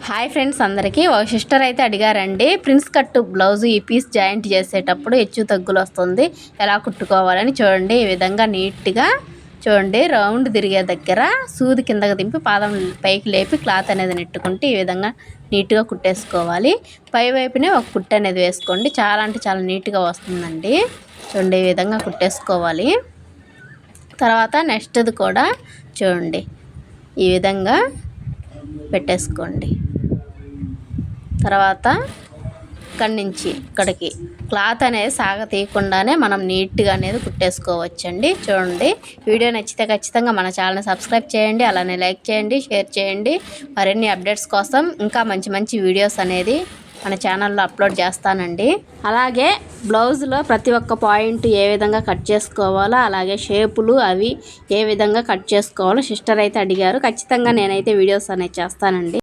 Hi friends, అందరికీ ఒక sister అయితే అడిగారండి, ప్రిన్స్ కట్ బ్లౌజ్ ఈ పీస్ జాయింట్ చేసేటప్పుడు హెచ్చు తగ్గులు వస్తుంది, ఎలా కుట్టుకోవాలని. చూడండి, ఈ విధంగా నీట్గా చూడండి, రౌండ్ తిరిగే దగ్గర సూది కిందకి దింపి పాదం పైకి లేపి క్లాత్ అనేది నెట్టుకుంటే ఈ విధంగా నీట్గా కుట్టేసుకోవాలి. పై వైపునే ఒక కుట్టు అనేది వేసుకోండి, చాలా అంటే చాలా నీట్గా వస్తుందండి. చూడండి, ఈ విధంగా కుట్టేసుకోవాలి. తర్వాత నెక్స్ట్ది కూడా చూడండి, ఈ విధంగా పెట్టేసుకోండి. తర్వాత ఇక్కడి నుంచి ఇక్కడికి క్లాత్ అనేది సాగ తీయకుండానే మనం నీట్గా అనేది కుట్టేసుకోవచ్చండి. చూడండి, వీడియో నచ్చితే ఖచ్చితంగా మన ఛానల్ని సబ్స్క్రైబ్ చేయండి, అలానే లైక్ చేయండి, షేర్ చేయండి. మరిన్ని అప్డేట్స్ కోసం ఇంకా మంచి మంచి వీడియోస్ అనేది మన ఛానల్లో అప్లోడ్ చేస్తానండి. అలాగే బ్లౌజ్లో ప్రతి ఒక్క పాయింట్ ఏ విధంగా కట్ చేసుకోవాలో, అలాగే షేపులు అవి ఏ విధంగా కట్ చేసుకోవాలో సిస్టర్ అయితే అడిగారు. ఖచ్చితంగా నేనైతే వీడియోస్ అనేది చేస్తానండి.